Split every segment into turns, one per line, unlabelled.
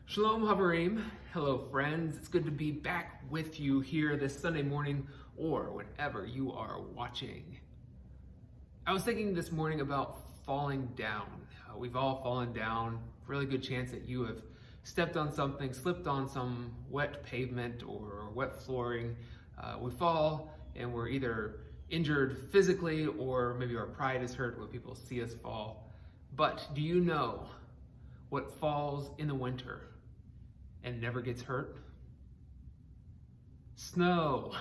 Shalom Havarim. Hello friends. It's good to be back with you here this Sunday morning or whenever you are watching. I was thinking this morning about falling down. We've all fallen down. Really good chance that you have stepped on something, slipped on some wet pavement or wet flooring. We fall and we're either injured physically or maybe our pride is hurt when people see us fall. But do you know what falls in the winter and never gets hurt? Snow.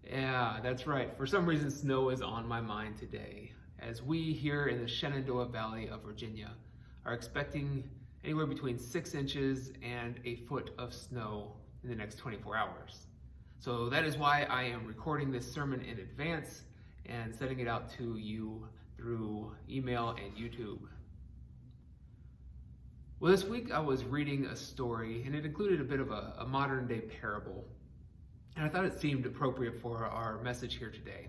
Yeah, that's right. For some reason, snow is on my mind today, as we here in the Shenandoah Valley of Virginia are expecting anywhere between 6 inches and a foot of snow in the next 24 hours. So that is why I am recording this sermon in advance and sending it out to you through email and YouTube. Well, this week I was reading a story, and it included a bit of a modern day parable, and I thought it seemed appropriate for our message here today.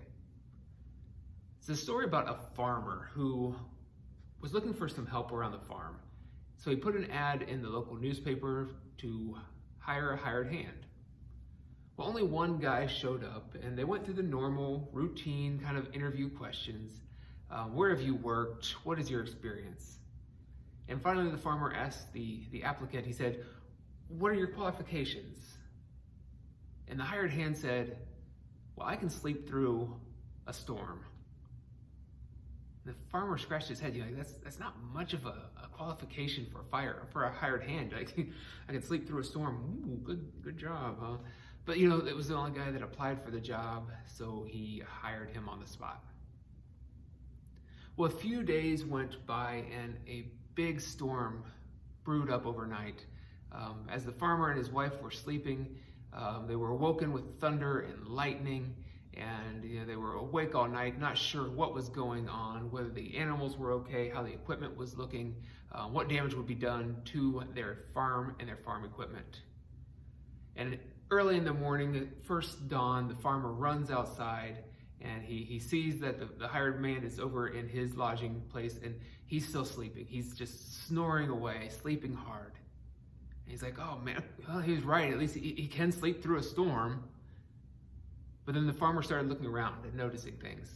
It's a story about a farmer who was looking for some help around the farm. So he put an ad in the local newspaper to hire a hired hand. Well, only one guy showed up, and they went through the normal, routine kind of interview questions. Where have you worked? What is your experience? And finally, the farmer asked the applicant, he said, "What are your qualifications?" And the hired hand said, "Well, I can sleep through a storm." The farmer scratched his head. That's not much of a qualification for a hired hand. I can sleep through a storm. Ooh, good job, huh? But it was the only guy that applied for the job, so he hired him on the spot. Well, a few days went by and a big storm brewed up overnight. As the farmer and his wife were sleeping, they were awoken with thunder and lightning, and they were awake all night, not sure what was going on, whether the animals were okay, how the equipment was looking, what damage would be done to their farm and their farm equipment. And early in the morning, at first dawn, the farmer runs outside and he sees that the hired man is over in his lodging place and he's still sleeping. He's just snoring away, sleeping hard. And he's like, "Oh man, well, he was right. At least he can sleep through a storm." But then the farmer started looking around and noticing things.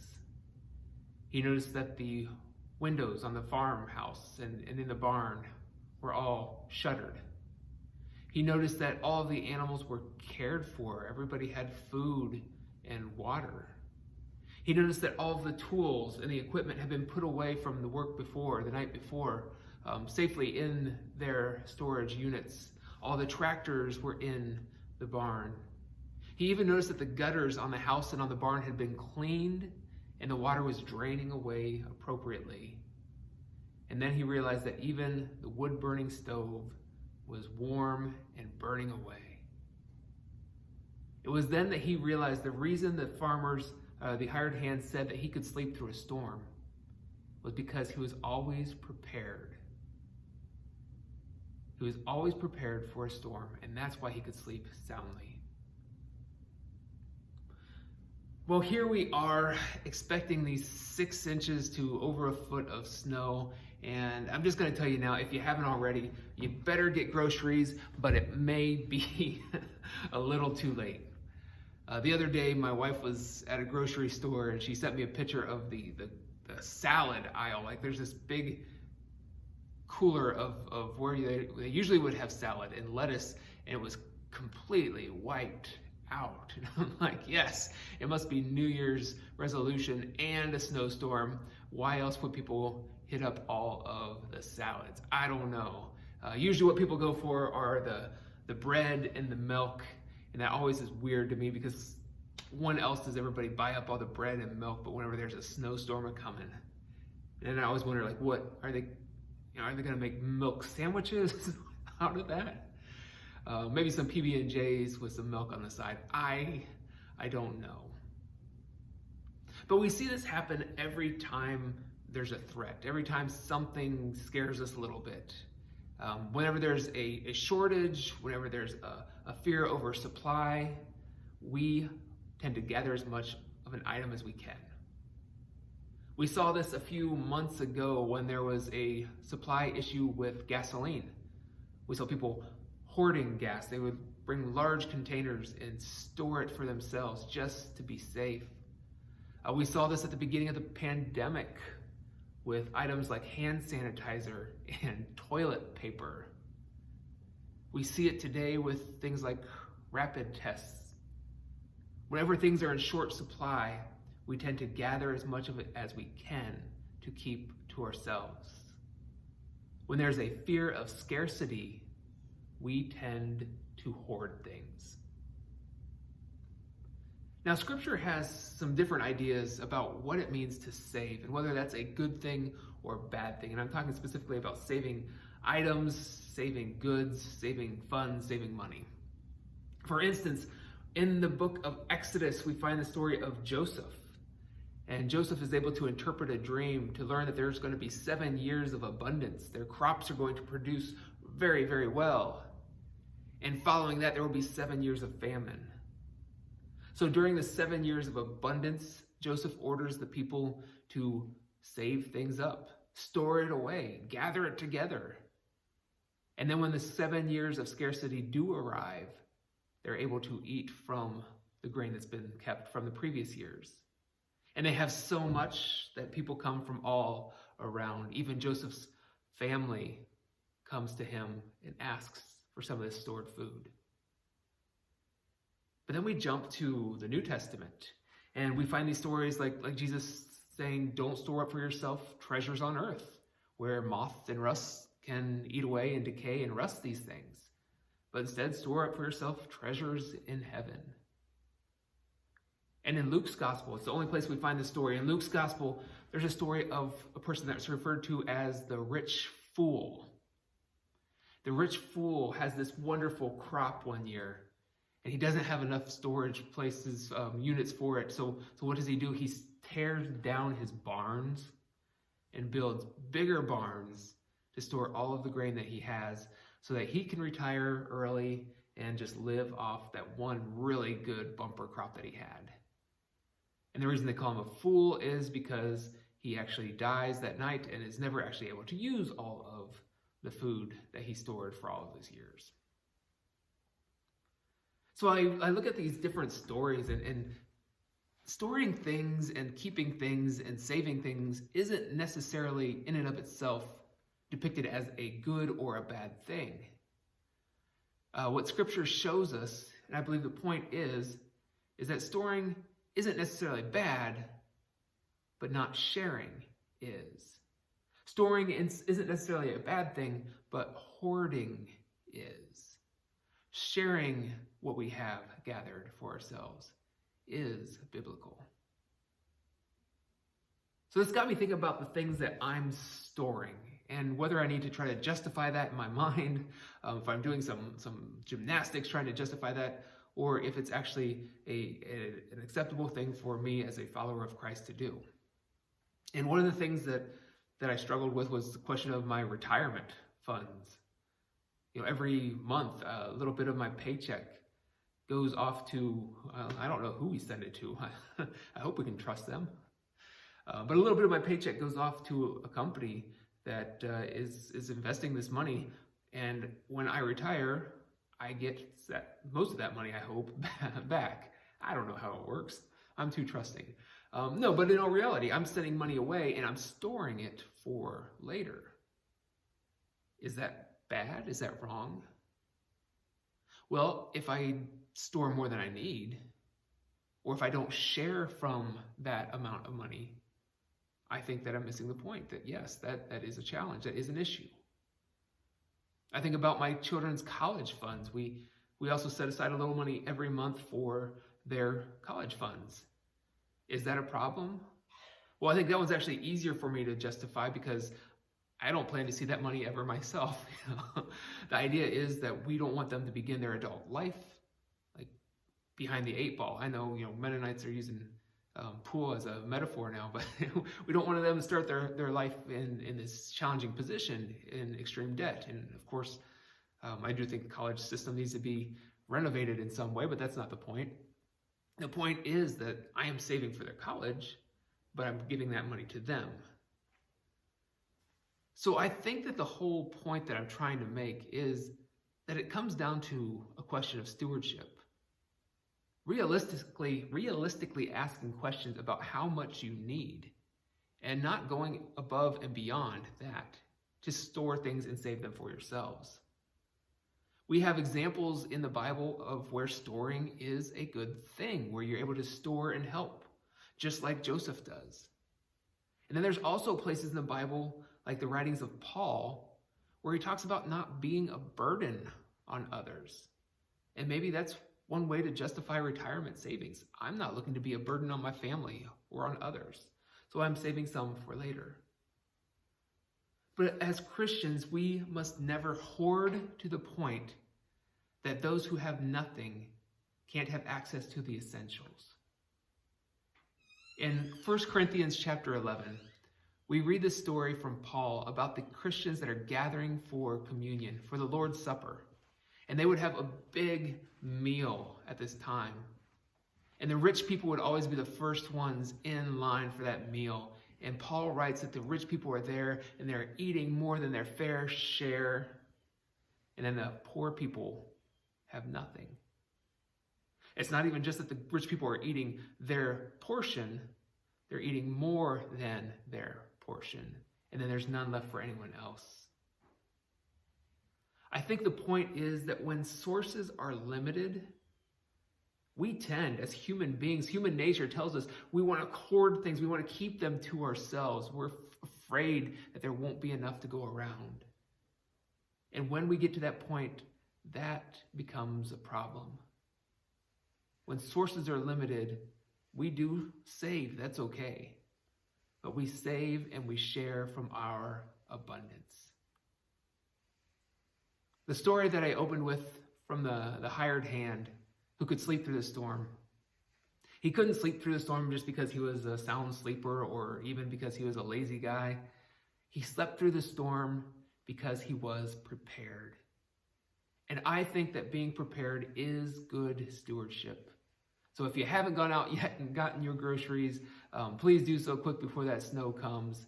He noticed that the windows on the farmhouse and in the barn were all shuttered. He noticed that all of the animals were cared for. Everybody had food and water. He noticed that all of the tools and the equipment had been put away from the work before, the night before, safely in their storage units. All the tractors were in the barn. He even noticed that the gutters on the house and on the barn had been cleaned and the water was draining away appropriately. And then he realized that even the wood-burning stove was warm and burning away. It was then that he realized the reason the the hired hand said that he could sleep through a storm was because he was always prepared. He was always prepared for a storm, and that's why he could sleep soundly. Well, here we are expecting these 6 inches to over a foot of snow, and I'm just going to tell you now, if you haven't already, you better get groceries, but it may be a little too late. The other day, my wife was at a grocery store and she sent me a picture of the salad aisle. Like there's this big cooler of where they usually would have salad and lettuce, and it was completely wiped out. And I'm like, yes, it must be New Year's resolution and a snowstorm. Why else would people hit up all of the salads? I don't know. Usually what people go for are the bread and the milk. And that always is weird to me because when else does everybody buy up all the bread and milk, but whenever there's a snowstorm coming? And I always wonder, like, what are they going to make milk sandwiches out of that? Maybe some PB&Js with some milk on the side. I don't know. But we see this happen every time there's a threat, every time something scares us a little bit. Whenever there's a shortage, whenever there's a fear over supply, we tend to gather as much of an item as we can. We saw this a few months ago when there was a supply issue with gasoline. We saw people hoarding gas. They would bring large containers and store it for themselves just to be safe. We saw this at the beginning of the pandemic with items like hand sanitizer and toilet paper. We see it today with things like rapid tests. Whenever things are in short supply, we tend to gather as much of it as we can to keep to ourselves. When there's a fear of scarcity, we tend to hoard things. Now, Scripture has some different ideas about what it means to save and whether that's a good thing or a bad thing. And I'm talking specifically about saving items, saving goods, saving funds, saving money. For instance, in the book of Exodus, we find the story of Joseph. And Joseph is able to interpret a dream to learn that there's going to be 7 years of abundance. Their crops are going to produce very, very well. And following that, there will be 7 years of famine. So during the 7 years of abundance, Joseph orders the people to save things up, store it away, gather it together. And then when the 7 years of scarcity do arrive, they're able to eat from the grain that's been kept from the previous years. And they have so much that people come from all around. Even Joseph's family comes to him and asks for some of this stored food. But then we jump to the New Testament, and we find these stories like Jesus saying, don't store up for yourself treasures on earth, where moth and rust can eat away and decay and rust these things. But instead, store up for yourself treasures in heaven. And in Luke's gospel, it's the only place we find this story. In Luke's gospel, there's a story of a person that's referred to as the rich fool. The rich fool has this wonderful crop one year, and he doesn't have enough storage places, units for it. So what does he do? He tears down his barns and builds bigger barns to store all of the grain that he has so that he can retire early and just live off that one really good bumper crop that he had. And the reason they call him a fool is because he actually dies that night and is never actually able to use all of the food that he stored for all of those years. So I look at these different stories, and storing things and keeping things and saving things isn't necessarily in and of itself depicted as a good or a bad thing. What Scripture shows us, and I believe the point is that storing isn't necessarily bad, but not sharing is. Storing isn't necessarily a bad thing, but hoarding is. Sharing what we have gathered for ourselves is biblical. So this got me thinking about the things that I'm storing and whether I need to try to justify that in my mind, if I'm doing some gymnastics trying to justify that, or if it's actually an acceptable thing for me as a follower of Christ to do. And one of the things that I struggled with was the question of my retirement funds. Every month, a little bit of my paycheck goes off to, I don't know who we send it to. I hope we can trust them. But a little bit of my paycheck goes off to a company that is investing this money. And when I retire, I get most of that money, I hope, back. I don't know how it works. I'm too trusting. No, but in all reality, I'm sending money away and I'm storing it for later. Is that bad? Is that wrong? Well, if I store more than I need, or if I don't share from that amount of money, I think that I'm missing the point that yes, that is a challenge, that is an issue. I think about my children's college funds. We also set aside a little money every month for their college funds. Is that a problem? Well, I think that one's actually easier for me to justify because I don't plan to see that money ever myself. The idea is that we don't want them to begin their adult life like behind the 8 ball. I know, Mennonites are using pool as a metaphor now, but we don't want them to start their life in this challenging position in extreme debt. And of course, I do think the college system needs to be renovated in some way, but that's not the point. The point is that I am saving for their college, but I'm giving that money to them. So I think that the whole point that I'm trying to make is that it comes down to a question of stewardship. Realistically asking questions about how much you need and not going above and beyond that to store things and save them for yourselves. We have examples in the Bible of where storing is a good thing, where you're able to store and help, just like Joseph does. And then there's also places in the Bible, like the writings of Paul, where he talks about not being a burden on others. And maybe that's one way to justify retirement savings. I'm not looking to be a burden on my family or on others, so I'm saving some for later. But as Christians, we must never hoard to the point that those who have nothing can't have access to the essentials. In 1 Corinthians chapter 11, we read the story from Paul about the Christians that are gathering for communion, for the Lord's Supper. And they would have a big meal at this time. And the rich people would always be the first ones in line for that meal. And Paul writes that the rich people are there and they're eating more than their fair share. And then the poor people have nothing. It's not even just that the rich people are eating their portion, they're eating more than their portion. And then there's none left for anyone else. I think the point is that when sources are limited, we tend, as human beings, human nature tells us we want to hoard things, we want to keep them to ourselves. We're afraid that there won't be enough to go around. And when we get to that point, that becomes a problem. When sources are limited, we do save, that's okay. But we save and we share from our abundance. The story that I opened with from the hired hand who could sleep through the storm. He couldn't sleep through the storm just because he was a sound sleeper or even because he was a lazy guy. He slept through the storm because he was prepared. And I think that being prepared is good stewardship. So if you haven't gone out yet and gotten your groceries, please do so quick before that snow comes.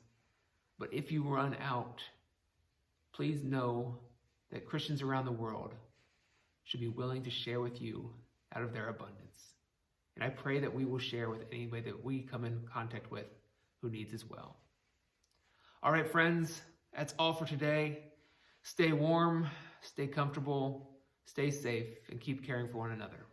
But if you run out, please know that Christians around the world should be willing to share with you out of their abundance. And I pray that we will share with anybody that we come in contact with who needs as well. All right, friends, that's all for today. Stay warm, stay comfortable, stay safe, and keep caring for one another.